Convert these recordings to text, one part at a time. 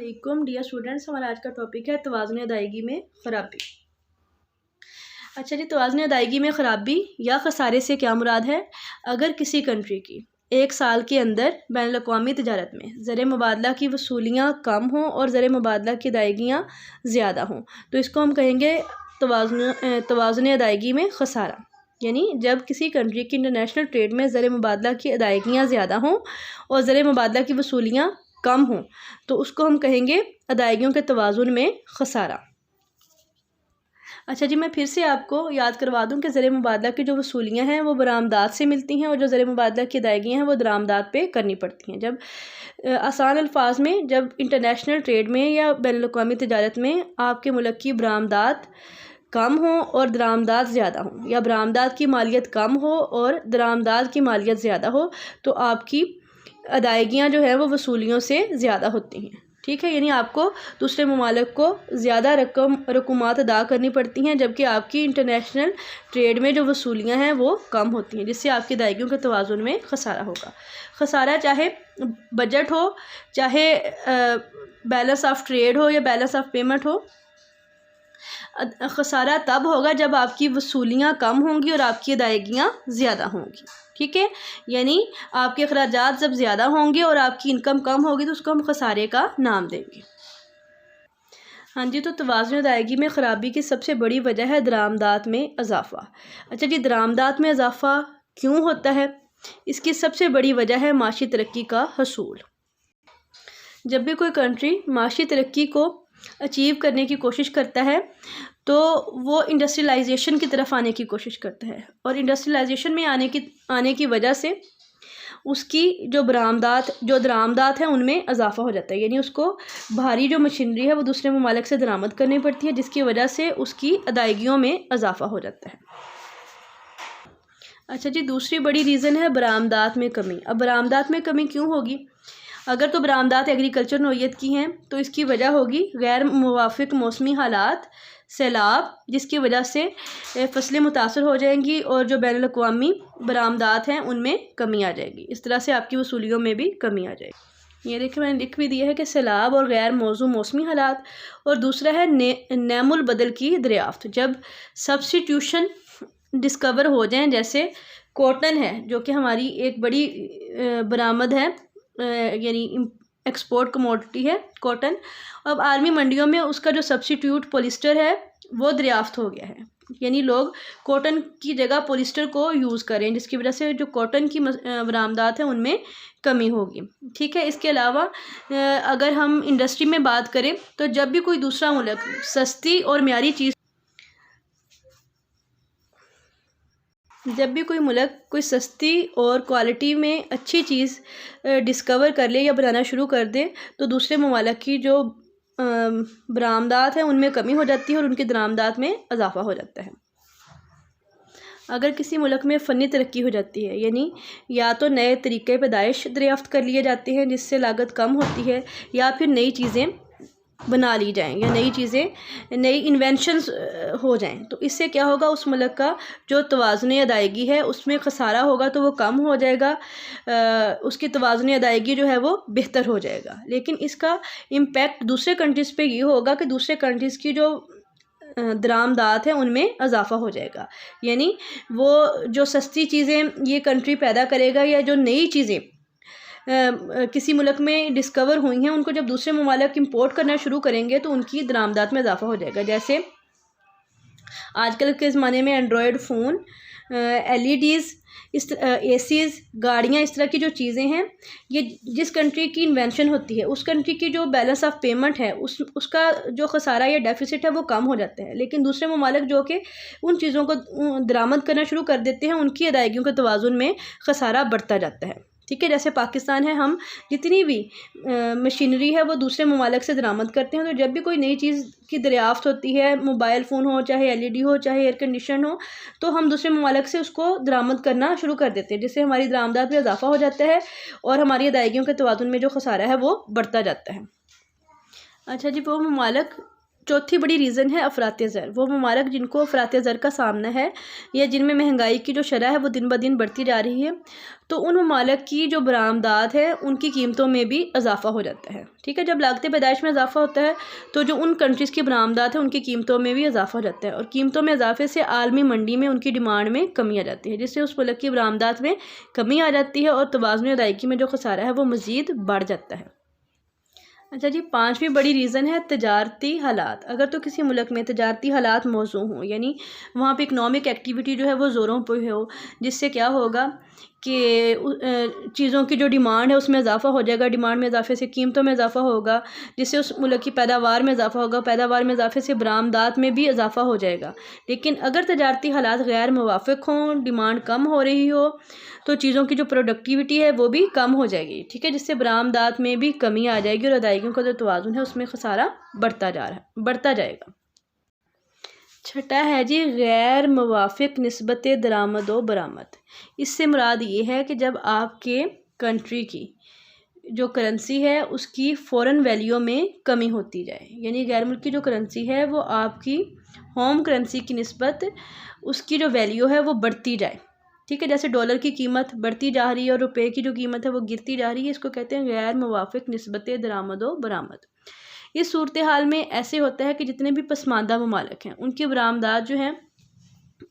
अस्सलाम dear students, हमारा आज का टॉपिक है तवाज़ुन अदायगी में ख़राबी। अच्छा जी, तवाज़ुन अदायगी में ख़राबी या ख़सारे से क्या मुराद है? अगर किसी कंट्री की एक साल के अंदर बैनुल-अक़वामी तिजारत में ज़र मुबादला की वसूलियाँ कम हों और ज़र मुबादला की अदायगियाँ ज़्यादा हों तो इसको हम कहेंगे तवाज़ुन अदायगी में ख़सारा। यानी जब किसी कंट्री की इंटरनेशनल ट्रेड में ज़र मुबादला की अदायगियाँ ज़्यादा हों और ज़र मुबादला की वसूलियाँ कम हों तो उसको हम कहेंगे अदायगियों के तवाज़ुन में ख़सारा। अच्छा जी, मैं फिर से आपको याद करवा दूं कि ज़र मुबादला की जो वसूलियाँ हैं वो बरामदात से मिलती हैं और जो ज़र मुबादला की अदायगियाँ हैं वो दरामदात पे करनी पड़ती हैं। जब आसान अल्फाज में जब इंटरनेशनल ट्रेड में या बैनुल-अक़वामी तिजारत में आपके मुल्क की बरामदात कम हो और दरामदात ज़्यादा हो या बरामदात की मालियत कम हो और दरामदात की मालियत ज़्यादा हो तो आपकी अदायगियाँ जो है वो वसूलियों से ज़्यादा होती हैं। ठीक है, यानी आपको दूसरे ममालिक को ज़्यादा रकूमात अदा करनी पड़ती हैं जबकि आपकी इंटरनेशनल ट्रेड में जो वसूलियाँ हैं वो कम होती हैं, जिससे आपकी अदायगियों के तवाज़ुन में ख़सारा होगा। ख़सारा चाहे बजट हो, चाहे बैलेंस ऑफ ट्रेड हो या बैलेंस ऑफ पेमेंट हो, ख़सारा तब होगा जब आपकी वसूलियाँ कम होंगी और आपकी अदायगियाँ ज़्यादा होंगी। ठीक है, यानी आपके अखराजात जब ज़्यादा होंगे और आपकी इनकम कम होगी तो उसको हम ख़सारे का नाम देंगे। हाँ जी, तो तवाज़ुन अदायगी में ख़राबी की सबसे बड़ी वजह है दरामदात में इजाफ़ा। अच्छा जी, दरामदात में इजाफ़ा क्यों होता है? इसकी सबसे बड़ी वजह है माशी तरक्की का हसूल। जब भी कोई कंट्री माशी तरक्की को अचीव करने की कोशिश करता है तो वो इंडस्ट्रियलाइजेशन की तरफ आने की कोशिश करता है और इंडस्ट्रियलाइजेशन में आने की वजह से उसकी जो दरामदात है उनमें इजाफ़ा हो जाता है। यानी उसको भारी जो मशीनरी है वो दूसरे ममालिक से दरामद करनी पड़ती है जिसकी वजह से उसकी अदायगियों में इजाफ़ा हो जाता है। अच्छा जी, दूसरी बड़ी रीज़न है बरामदात में कमी। अब बरामदात में कमी क्यों होगी? अगर तो बरामदात एग्रीकल्चर नौइयत की हैं तो इसकी वजह होगी गैर मुवाफ़िक मौसमी हालात, सैलाब, जिसकी वजह से फसलें मुतासर हो जाएंगी और जो बैनुल-अक़वामी बरामदात हैं उनमें कमी आ जाएगी। इस तरह से आपकी वसूलियों में भी कमी आ जाएगी। ये देखिए, मैंने लिख भी दिया है कि सैलाब और गैर मौसमी हालात। और दूसरा है नैमुल बदल की दरियाफ्त। जब सब्स्टिट्यूशन डिस्कवर हो जाएँ, जैसे कॉटन है जो कि हमारी एक बड़ी बरामद है, यानी एक्सपोर्ट कमोडिटी है कॉटन। अब आर्मी मंडियों में उसका जो सब्स्टिट्यूट पॉलिस्टर है वो दरियाफ्त हो गया है, यानी लोग कॉटन की जगह पॉलिस्टर को यूज़ करें जिसकी वजह से जो कॉटन की बरामदात है उनमें कमी होगी। ठीक है, इसके अलावा अगर हम इंडस्ट्री में बात करें तो जब भी कोई दूसरा मुल्क सस्ती और म्यारी चीज़ जब भी कोई मुल्क कोई सस्ती और क्वालिटी में अच्छी चीज़ डिस्कवर कर ले या बनाना शुरू कर दे तो दूसरे ममालिक की जो बरामदात है उनमें कमी हो जाती है और उनकी दरामदात में इजाफ़ा हो जाता है। अगर किसी मुल्क में फ़नी तरक्की हो जाती है, यानी या तो नए तरीक़े पैदाइश दरियाफ़्त कर लिए जाते हैं जिससे लागत कम होती है या फिर नई चीज़ें बना ली जाएँ या नई इन्वेंशंस हो जाएँ तो इससे क्या होगा, उस मुल्क का जो तवाज़ुन अदायगी है उसमें ख़सारा होगा तो वो कम हो जाएगा, उसकी तवाज़ुन अदायगी जो है वो बेहतर हो जाएगा। लेकिन इसका इम्पैक्ट दूसरे कंट्रीज़ पे ये होगा कि दूसरे कंट्रीज़ की जो दरामदात है उनमें इजाफ़ा हो जाएगा। यानी वो जो सस्ती चीज़ें ये कंट्री पैदा करेगा या जो नई चीज़ें किसी मुल्क में डिस्कवर हुई हैं उनको जब दूसरे ममालिक इंपोर्ट करना शुरू करेंगे तो उनकी दरामदात में इजाफ़ा हो जाएगा। जैसे आजकल के ज़माने में एंड्रॉयड फ़ोन, LEDs, ACs, गाड़ियाँ, इस तरह की जो चीज़ें हैं ये जिस कंट्री की इन्वेंशन होती है उस कंट्री की जो बैलेंस ऑफ पेमेंट है उसका जो ख़सारा या डेफिसिट है वो कम हो जाता है। लेकिन दूसरे ममालिक जो कि उन चीज़ों को दरामद करना शुरू कर देते हैं उनकी अदायगियों के तवाज़ुन में ख़सारा बढ़ता जाता है। ठीक है, जैसे पाकिस्तान है, हम जितनी भी मशीनरी है वो दूसरे ममालिक से दरामद करते हैं तो जब भी कोई नई चीज़ की दरियाफ़्त होती है, मोबाइल फ़ोन हो, चाहे LED हो, चाहे एयर कंडीशन हो, तो हम दूसरे ममालिक से उसको दरामद करना शुरू कर देते हैं जिससे हमारी दरामदात में इजाफ़ा हो जाता है और हमारी अदायगियों के तवाज़ुन में जो ख़सारा है वो बढ़ता जाता है। अच्छा जी, वो ममालिक चौथी बड़ी रीज़न है अफरात ज़र। वो ममालिक जिनको अफरात ज़र का सामना है या जिनमें महंगाई की जो शरह है वो दिन ब दिन बढ़ती जा रही है, तो उन ममालिक की जो बरामदात है उनकी कीमतों में भी इजाफ़ा हो जाता है। ठीक है, जब लागत पैदाइश में इजाफ़ा होता है तो जो उन कंट्रीज़ की बरामदात है उनकी कीमतों में भी इजाफ़ा हो जाता है, और कीमतों में इजाफे से आलमी मंडी में उनकी डिमांड में कमी आ जाती है, जिससे उस मुल्क की बरामदात में कमी आ जाती है और तवाज़ुन अदायगी में जो खसारा है वो मज़ीद बढ़ जाता है। अच्छा जी, पांचवी बड़ी रीज़न है तजारती हालात। अगर तो किसी मुल्क में तजारती हालात मौजू हों, यानी वहाँ पे इकनॉमिक एक्टिविटी जो है वो ज़ोरों पर हो, जिससे क्या होगा कि चीज़ों की जो डिमांड है उसमें इजाफ़ा हो जाएगा, डिमांड में इजाफे से कीमतों में इजाफ़ा होगा, जिससे उस मुल्क की पैदावार में इजाफ़ा होगा, पैदावार में इजाफे से बरामदात में भी इजाफ़ा हो जाएगा। लेकिन अगर तजारती हालात गैर मुवाफ़िक हों, डिमांड कम हो रही हो, तो चीज़ों की जो प्रोडक्टिविटी है वो भी कम हो जाएगी। ठीक है, जिससे बरामदात में भी कमी आ जाएगी और अदायगियों का जो तवाज़ुन है उसमें खसारा बढ़ता जाएगा। छठा है जी गैर मुवाफ़िक निस्बत दरामद व बरामद। इससे मुराद ये है कि जब आपके कंट्री की जो करेंसी है उसकी फ़ॉरेन वैल्यू में कमी होती जाए, यानी गैर मुल्क की जो करेंसी है वो आपकी होम करेंसी की निस्बत उसकी जो वैल्यू है वो बढ़ती जाए। ठीक है, जैसे डॉलर की कीमत बढ़ती जा रही है और रुपए की जो कीमत है वो गिरती जा रही है, इसको कहते हैं गैर मुवाफ़िक निस्बत दरामद व बरामद। इस सूरत हाल में ऐसे होता है कि जितने भी पसमानदा ममालिक हैं उनकी बरामदात जो हैं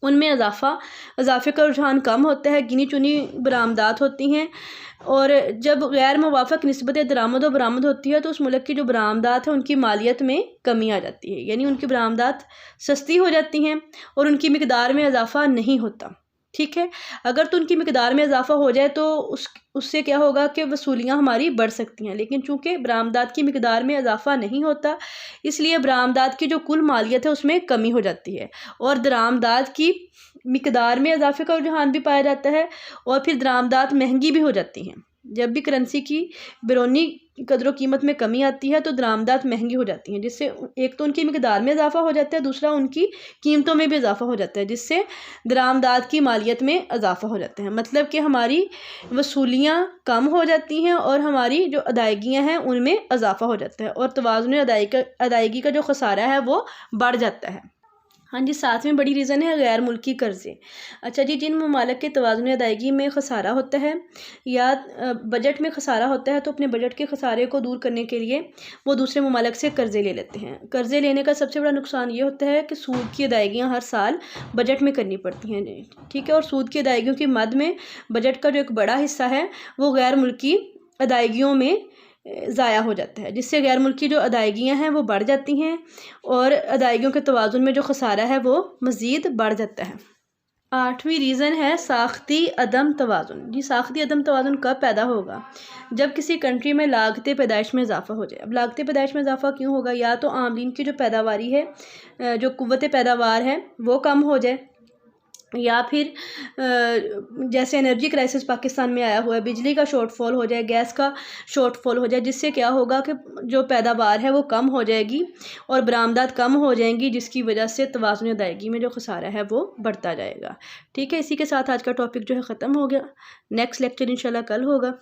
उनमें इजाफे का रुझान कम होता है, गिनी चुनी बरामदात होती हैं, और जब गैर मुवाफ़िक निस्बत दरामद व बरामद होती है तो उस मुल्क की जो बरामदात है उनकी मालियत में कमी आ जाती है, यानी उनकी बरामदात सस्ती हो जाती हैं और उनकी मिकदार में इजाफ़ा नहीं होता। ठीक है, अगर तो उनकी मिकदार में इजाफ़ा हो जाए तो उससे क्या होगा कि वसूलियाँ हमारी बढ़ सकती हैं, लेकिन चूँकि बरामदात की मिकदार में इजाफ़ा नहीं होता इसलिए बरामदात की जो कुल मालियत है उसमें कमी हो जाती है और दरामदात की मिकदार में इजाफे का रुझान भी पाया जाता है और फिर दरामदात महंगी भी हो जाती हैं। जब भी करेंसी की बैरूनी कदर कीमत में कमी आती है तो दरामदात महंगी हो जाती हैं, जिससे एक तो उनकी मिकदार में इजाफा हो जाता है, दूसरा उनकी कीमतों में भी इजाफा हो जाता है, जिससे दरामदात की मालियत में इजाफा हो जाता है। मतलब कि हमारी वसूलियाँ कम हो जाती हैं और हमारी जो अदायगियाँ हैं उनमें इजाफा हो जाता है और तवाज़ुन अदायगी का जो खसारा है वो बढ़ जाता है। हाँ जी, सातवीं बड़ी रीज़न है गैर मुल्की कर्ज़े। अच्छा जी, जिन ममालिक के तवाज़ुन अदायगी में खसारा होता है या बजट में खसारा होता है तो अपने बजट के खसारे को दूर करने के लिए वो दूसरे ममालिक से कर्ज़े ले लेते हैं। कर्ज़े लेने का सबसे बड़ा नुकसान ये होता है कि सूद की अदायगियाँ हर साल बजट में करनी पड़ती हैं। ठीक है, और सूद की अदायगियों की मद में बजट का जो एक बड़ा हिस्सा है वो गैर मुल्की अदायगियों में ज़ाया हो जाता है, जिससे गैर मुल्की जो अदायगियाँ हैं वो बढ़ जाती हैं और अदायगियों के तवाज़ुन में जो खसारा है वो मज़ीद बढ़ जाता है। आठवीं रीज़न है साख्ती अदम तवाज़ुन। जी, साख्ती अदम तवाज़ुन कब पैदा होगा? जब किसी कंट्री में लागत पैदाइश में इजाफ़ा हो जाए। अब लागत पैदाइश में इजाफ़ा क्यों होगा? या तो आमदीन की जो पैदावारी है, जो कुव्वत पैदावार है वो कम हो जाए, या फिर जैसे एनर्जी क्राइसिस पाकिस्तान में आया हुआ है, बिजली का शॉर्टफॉल हो जाए, गैस का शॉर्टफॉल हो जाए, जिससे क्या होगा कि जो पैदावार है वो कम हो जाएगी और बरामदात कम हो जाएंगी, जिसकी वजह से तवाज़ुन अदायगी में जो खसारा है वो बढ़ता जाएगा। ठीक है, इसी के साथ आज का टॉपिक जो है ख़त्म हो गया। नेक्स्ट लेक्चर इंशाल्लाह कल होगा।